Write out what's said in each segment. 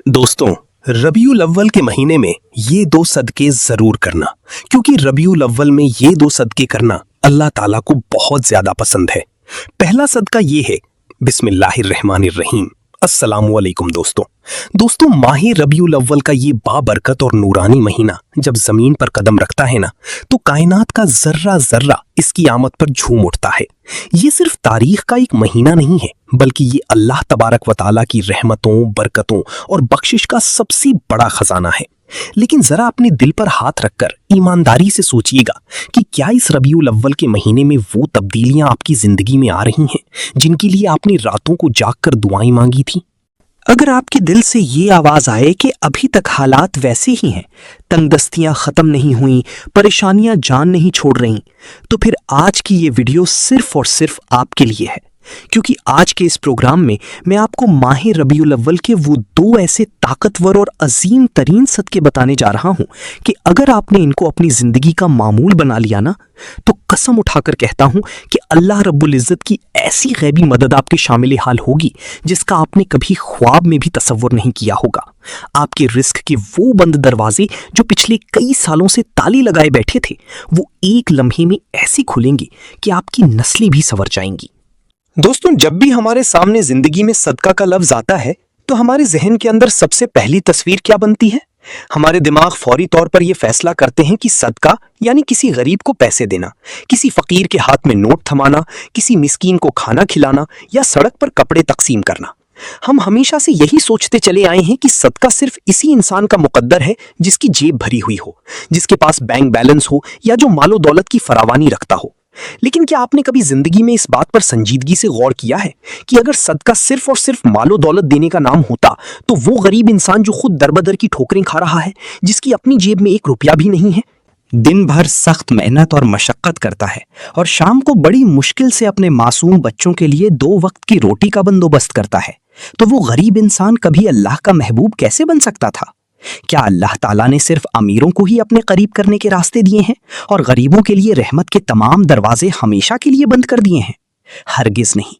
दोस्तों, रबीउल अव्वल के महीने में ये दो सदके जरूर करना, क्योंकि रबीउल अव्वल में ये दो सदके करना अल्लाह ताला को बहुत ज्यादा पसंद है। पहला सदका ये है, बिस्मिल्लाहिर्रहमानिर्रहीम। अस्सलामुअलैकुम दोस्तों, माह रबीउल अव्वल का ये बाबरकत और नूरानी महीना जब जमीन पर कदम रखता है ना, तो कायनात का जर्रा जर्रा इसकी आमद पर झूम उठता है। ये सिर्फ तारीख का एक महीना नहीं है, बल्कि ये अल्लाह तबारक व तआला की रहमतों, बरकतों और बख्शिश का सबसे बड़ा खजाना है। लेकिन जरा अपने दिल पर हाथ रखकर ईमानदारी से सोचिएगा कि क्या इस रबीउल अव्वल के महीने में वो तब्दीलियां आपकी जिंदगी में आ रही हैं जिनके लिए आपने रातों को जागकर दुआएं मांगी थी। अगर आपके दिल से ये आवाज आए कि अभी तक हालात वैसे ही हैं, तंगदस्तियां खत्म नहीं हुई, परेशानियां जान नहीं छोड़ रही, तो फिर आज की ये वीडियो सिर्फ और सिर्फ आपके लिए है। क्योंकि आज के इस प्रोग्राम में मैं आपको माह रबीउल अव्वल के वो दो ऐसे ताकतवर और अजीम तरीन सदके बताने जा रहा हूं कि अगर आपने इनको अपनी जिंदगी का मामूल बना लिया ना, तो कसम उठाकर कहता हूं कि अल्लाह रब्बुल इज्जत की ऐसी गैबी मदद आपके शामिल हाल होगी जिसका आपने कभी ख्वाब में भी तसव्वुर नहीं किया होगा। आपके रिस्क के वो बंद दरवाजे जो पिछले कई सालों से ताले लगाए बैठे थे, वो एक लम्हे में ऐसे खुलेंगे कि आपकी नस्लें भी संवर जाएंगी। दोस्तों, जब भी हमारे सामने जिंदगी में सदका का लफ्ज आता है तो हमारे जहन के अंदर सबसे पहली तस्वीर क्या बनती है? हमारे दिमाग फौरी तौर पर यह फैसला करते हैं कि सदका यानी किसी गरीब को पैसे देना, किसी फकीर के हाथ में नोट थमाना, किसी मिस्कीन को खाना खिलाना या सड़क पर कपड़े तकसीम करना। हम हमेशा से यही सोचते चले आए हैं कि सदका सिर्फ इसी इंसान का मुकद्दर है जिसकी जेब भरी हुई हो, जिसके पास बैंक बैलेंस हो या जो मालो दौलत की फरावानी रखता हो। लेकिन क्या आपने कभी जिंदगी में इस बात पर संजीदगी से गौर किया है कि अगर सदका सिर्फ और सिर्फ मालो दौलत देने का नाम होता तो वो गरीब इंसान जो खुद दरबदर की ठोकरें खा रहा है, जिसकी अपनी जेब में एक रुपया भी नहीं है, दिन भर सख्त मेहनत और मशक्कत करता है और शाम को बड़ी मुश्किल से अपने मासूम बच्चों के लिए 2 वक्त की रोटी का बंदोबस्त करता है, तो वो गरीब इंसान कभी अल्लाह का महबूब कैसे बन सकता था? क्या अल्लाह ताला ने सिर्फ अमीरों को ही अपने करीब करने के रास्ते दिए हैं और गरीबों के लिए रहमत के तमाम दरवाजे हमेशा के लिए बंद कर दिए हैं? हरगिज नहीं।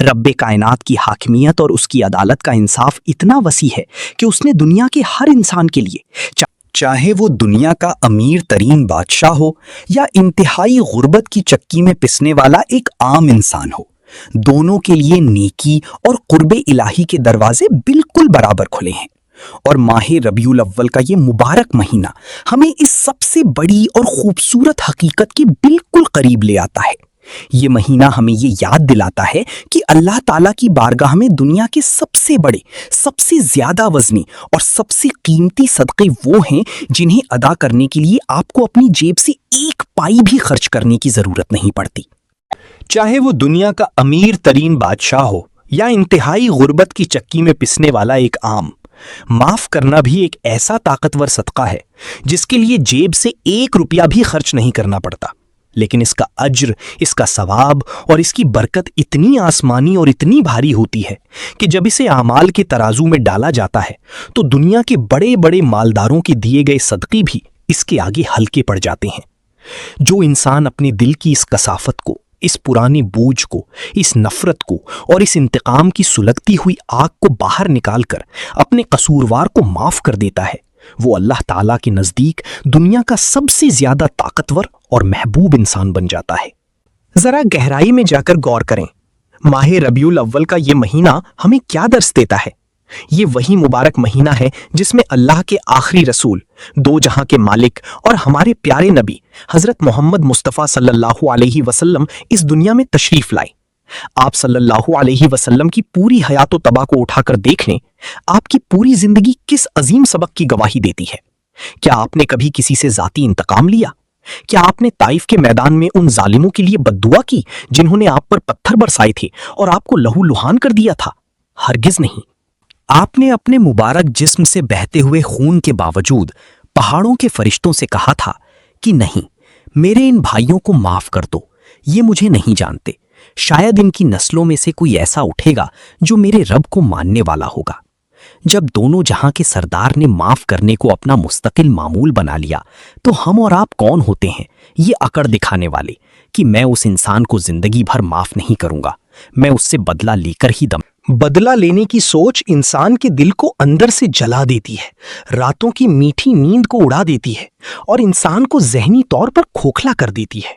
रब्बे कायनात की हाकिमियत और उसकी अदालत का इंसाफ इतना वसी है कि उसने दुनिया के हर इंसान के लिए, चाहे वो दुनिया का अमीर तरीन बादशाह हो या इंतहाई गुर्बत की चक्की में पिसने वाला एक आम इंसान हो, दोनों के लिए नेकी और कुर्बे इलाही के दरवाजे बिल्कुल बराबर खुले हैं। और माह रबीउल अव्वल का ये मुबारक महीना हमें इस सबसे बड़ी और खूबसूरत हकीकत के बिल्कुल करीब ले आता है। ये महीना हमें ये याद दिलाता है कि अल्लाह ताला की बारगाह में दुनिया के सबसे बड़े, सबसे ज्यादा वजनी और सबसे कीमती सदक़े वो हैं जिन्हें अदा करने के लिए आपको अपनी जेब से एक पाई भी खर्च करने की जरूरत नहीं पड़ती। चाहे वो दुनिया का अमीर तरीन बादशाह हो या इंतहाई गुर्बत की चक्की में पिसने वाला एक आम, माफ करना भी एक ऐसा ताकतवर सदका है जिसके लिए जेब से 1 रुपया भी खर्च नहीं करना पड़ता। लेकिन इसका अज्र, इसका सवाब और इसकी बरकत इतनी आसमानी और इतनी भारी होती है कि जब इसे आमाल के तराजू में डाला जाता है तो दुनिया के बड़े बड़े मालदारों के दिए गए सदके भी इसके आगे हल्के पड़ जाते हैं। जो इंसान अपने दिल की इस कसाफत को, इस पुरानी बोझ को, इस नफरत को और इस इंतकाम की सुलगती हुई आग को बाहर निकालकर अपने कसूरवार को माफ कर देता है, वो अल्लाह ताला के नजदीक दुनिया का सबसे ज्यादा ताकतवर और महबूब इंसान बन जाता है। जरा गहराई में जाकर गौर करें, माह रबीउल अव्वल का ये महीना हमें क्या दर्स देता है? ये वही मुबारक महीना है जिसमें अल्लाह के आखिरी रसूल, दो जहां के मालिक और हमारे प्यारे नबी हजरत मोहम्मद मुस्तफ़ा सल्लल्लाहु अलैहि वसल्लम इस दुनिया में तशरीफ लाए। आप सल्लल्लाहु अलैहि वसल्लम की पूरी हयातो तबा को उठाकर देख लें, आपकी पूरी जिंदगी किस अजीम सबक की गवाही देती है। क्या आपने कभी किसी से जाती इंतकाम लिया? क्या आपने ताइफ के मैदान में उन जालिमों के लिए बद्दुआ की जिन्होंने आप पर पत्थर बरसाए थे और आपको लहू लुहान कर दिया था? हरगिज नहीं। आपने अपने मुबारक जिस्म से बहते हुए खून के बावजूद पहाड़ों के फरिश्तों से कहा था कि नहीं, मेरे इन भाइयों को माफ कर दो, ये मुझे नहीं जानते, शायद इनकी नस्लों में से कोई ऐसा उठेगा जो मेरे रब को मानने वाला होगा। जब दोनों जहां के सरदार ने माफ करने को अपना मुस्तकिल मामूल बना लिया, तो हम और आप कौन होते हैं ये अकड़ दिखाने वाले कि मैं उस इंसान को जिंदगी भर माफ नहीं करूंगा, मैं उससे बदला लेकर ही दम। बदला लेने की सोच इंसान के दिल को अंदर से जला देती है, रातों की मीठी नींद को उड़ा देती है और इंसान को ज़हनी तौर पर खोखला कर देती है।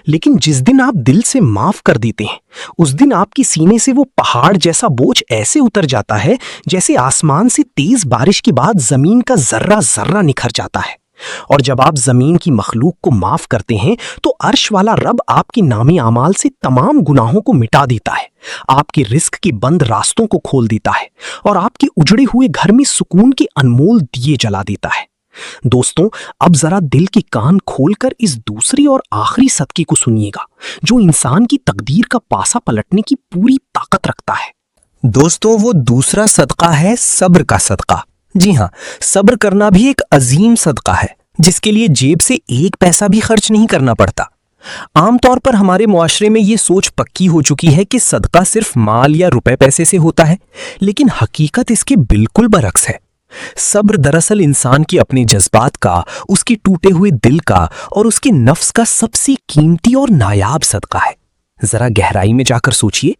लेकिन जिस दिन आप दिल से माफ कर देते हैं, उस दिन आपकी सीने से वो पहाड़ जैसा बोझ ऐसे उतर जाता है जैसे आसमान से तेज बारिश के बाद जमीन का जर्रा जर्रा निखर जाता है। और जब आप जमीन की मखलूक को माफ करते हैं तो अर्श वाला रब आपके नामे आमाल से तमाम गुनाहों को मिटा देता है, आपके रिस्क के बंद रास्तों को खोल देता है और आपके उजड़े हुए घर में सुकून के अनमोल दिए जला देता है। दोस्तों, अब जरा दिल के कान खोलकर इस दूसरी और आखिरी सदके को सुनिएगा जो इंसान की तकदीर का पासा पलटने की पूरी ताकत रखता है। दोस्तों, वो दूसरा सदका है सब्र का सदका। जी हाँ, सब्र करना भी एक अजीम सदका है जिसके लिए जेब से एक पैसा भी खर्च नहीं करना पड़ता। आमतौर पर हमारे मुआशरे में ये सोच पक्की हो चुकी है कि सदका सिर्फ माल या रुपए पैसे से होता है, लेकिन हकीकत इसके बिल्कुल बरक्स है। सब्र दरअसल इंसान के अपने जज्बात का, उसके टूटे हुए दिल का और उसके नफ्स का सबसे कीमती और नायाब सदका है। जरा गहराई में जाकर सोचिए,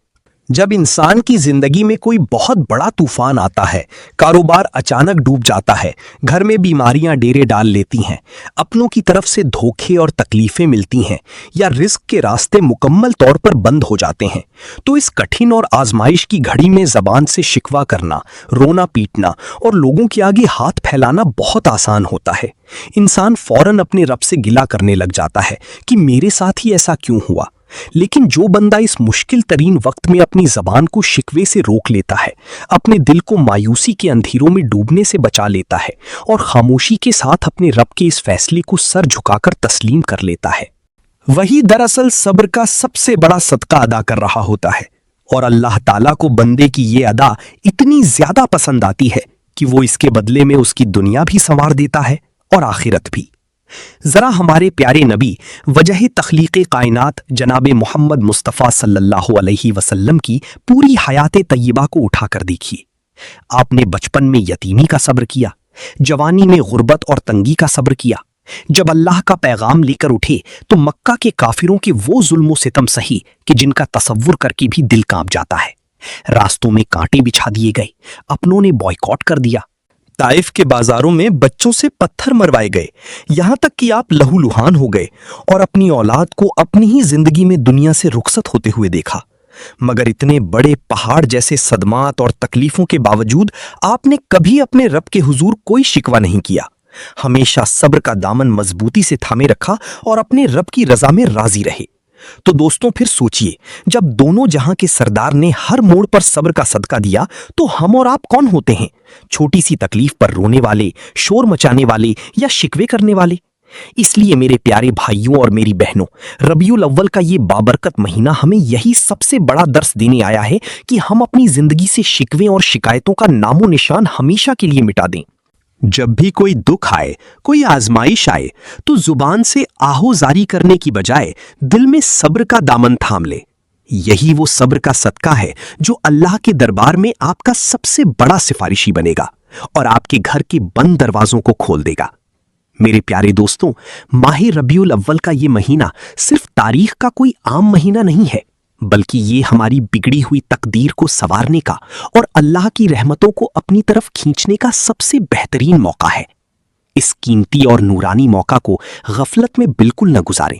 जब इंसान की जिंदगी में कोई बहुत बड़ा तूफान आता है, कारोबार अचानक डूब जाता है, घर में बीमारियां डेरे डाल लेती हैं, अपनों की तरफ से धोखे और तकलीफें मिलती हैं या रिस्क के रास्ते मुकम्मल तौर पर बंद हो जाते हैं, तो इस कठिन और आजमाइश की घड़ी में जबान से शिकवा करना, रोना पीटना और लोगों के आगे हाथ फैलाना बहुत आसान होता है। इंसान फौरन अपने रब से गिला करने लग जाता है कि मेरे साथ ही ऐसा क्यों हुआ। लेकिन जो बंदा इस मुश्किल तरीन वक्त में अपनी जबान को शिकवे से रोक लेता है, अपने दिल को मायूसी के अंधेरों में डूबने से बचा लेता है और खामोशी के साथ अपने रब के इस फैसले को सर झुकाकर तस्लीम कर लेता है, वही दरअसल सब्र का सबसे बड़ा सदका अदा कर रहा होता है। और अल्लाह ताला को बंदे की ये अदा इतनी ज्यादा पसंद आती है कि वो इसके बदले में उसकी दुनिया भी संवार देता है और आखिरत भी। जरा हमारे प्यारे नबी वजह तख्लीक़े कायनात जनाब मोहम्मद मुस्तफ़ा सल्लल्लाहु अलैहि वसल्लम की पूरी हयात तय्यबा को उठाकर देखिए। आपने बचपन में यतीमी का सब्र किया, जवानी में गुर्बत और तंगी का सब्र किया, जब अल्लाह का पैगाम लेकर उठे तो मक्का के काफिरों के वो जुल्म सितम सही कि जिनका तसव्वुर करके भी दिल कांप जाता है। रास्तों में कांटे बिछा दिए गए, अपनों ने बॉयकॉट कर दिया, ताइफ के बाजारों में बच्चों से पत्थर मरवाए गए, यहां तक कि आप लहूलुहान हो गए और अपनी औलाद को अपनी ही जिंदगी में दुनिया से रुखसत होते हुए देखा। मगर इतने बड़े पहाड़ जैसे सदमात और तकलीफों के बावजूद आपने कभी अपने रब के हुजूर कोई शिकवा नहीं किया। हमेशा सब्र का दामन मजबूती से थामे रखा और अपने रब की रजा में राजी रहे। तो दोस्तों, फिर सोचिए, जब दोनों जहां के सरदार ने हर मोड़ पर सब्र का सदका दिया तो हम और आप कौन होते हैं? छोटी सी तकलीफ पर रोने वाले, शोर मचाने वाले या शिकवे करने वाले? इसलिए मेरे प्यारे भाइयों और मेरी बहनों, रबीउल अव्वल का ये बाबरकत महीना हमें यही सबसे बड़ा दर्स देने आया है कि हम अपनी जिंदगी से शिकवे और शिकायतों का नामो निशान हमेशा के लिए मिटा दें। जब भी कोई दुख आए, कोई आजमाइश आए, तो जुबान से आहो जारी करने की बजाय दिल में सब्र का दामन थाम ले। यही वो सब्र का सदका है जो अल्लाह के दरबार में आपका सबसे बड़ा सिफारिशी बनेगा और आपके घर के बंद दरवाजों को खोल देगा। मेरे प्यारे दोस्तों, माह रबीउल अव्वल का ये महीना सिर्फ तारीख का कोई आम महीना नहीं है, बल्कि ये हमारी बिगड़ी हुई तकदीर को संवारने का और अल्लाह की रहमतों को अपनी तरफ खींचने का सबसे बेहतरीन मौका है। इस कीमती और नूरानी मौका को गफलत में बिल्कुल न गुजारें।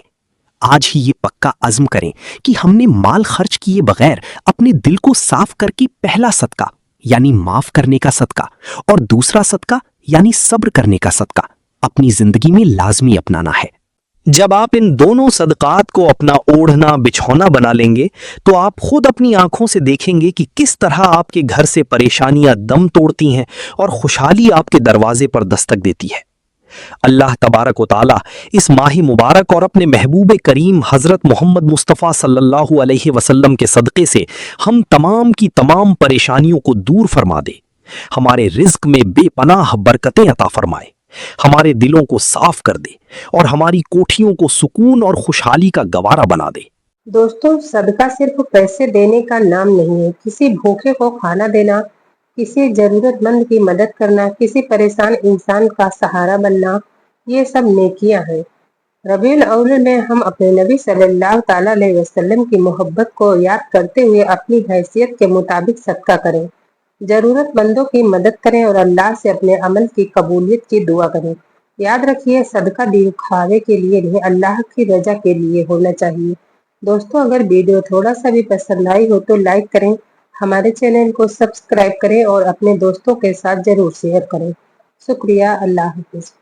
आज ही ये पक्का अज़्म करें कि हमने माल खर्च किए बगैर अपने दिल को साफ करके पहला सदका यानी माफ करने का सदका और दूसरा सदका यानी सब्र करने का सदका अपनी जिंदगी में लाजमी अपनाना है। जब आप इन दोनों सदकात को अपना ओढ़ना बिछौना बना लेंगे तो आप खुद अपनी आंखों से देखेंगे कि किस तरह आपके घर से परेशानियां दम तोड़ती हैं और खुशहाली आपके दरवाजे पर दस्तक देती है। अल्लाह तबारक व तआला इस माह मुबारक और अपने महबूब करीम हजरत मोहम्मद मुस्तफ़ा सल्लल्लाहु अलैहि वसल्लम के सदक़े से हम तमाम की तमाम परेशानियों को दूर फरमा दे, हमारे रिज्क में बेपनाह बरकतें अता फरमाए, हमारे दिलों को साफ कर दे और हमारी कोठियों को सुकून और खुशहाली का गवारा बना दे। दोस्तों, सदका सिर्फ पैसे देने का नाम नहीं है। किसी भूखे को खाना देना, किसी जरूरतमंद की मदद करना, किसी परेशान इंसान का सहारा बनना, ये सब नेकियां हैं। रबीउल अव्वल में हम अपने नबी सल्लल्लाहु ताला अलैहि वसल्लम की मोहब्बत को याद करते हुए अपनी हैसियत के मुताबिक सदका करें, जरूरतमंदों की मदद करें और अल्लाह से अपने अमल की कबूलियत की दुआ करें। याद रखिए, सदका दिखावे के लिए नहीं, अल्लाह की रजा के लिए होना चाहिए। दोस्तों, अगर वीडियो थोड़ा सा भी पसंद आई हो तो लाइक करें, हमारे चैनल को सब्सक्राइब करें और अपने दोस्तों के साथ जरूर शेयर करें। शुक्रिया। अल्लाह हाफिज।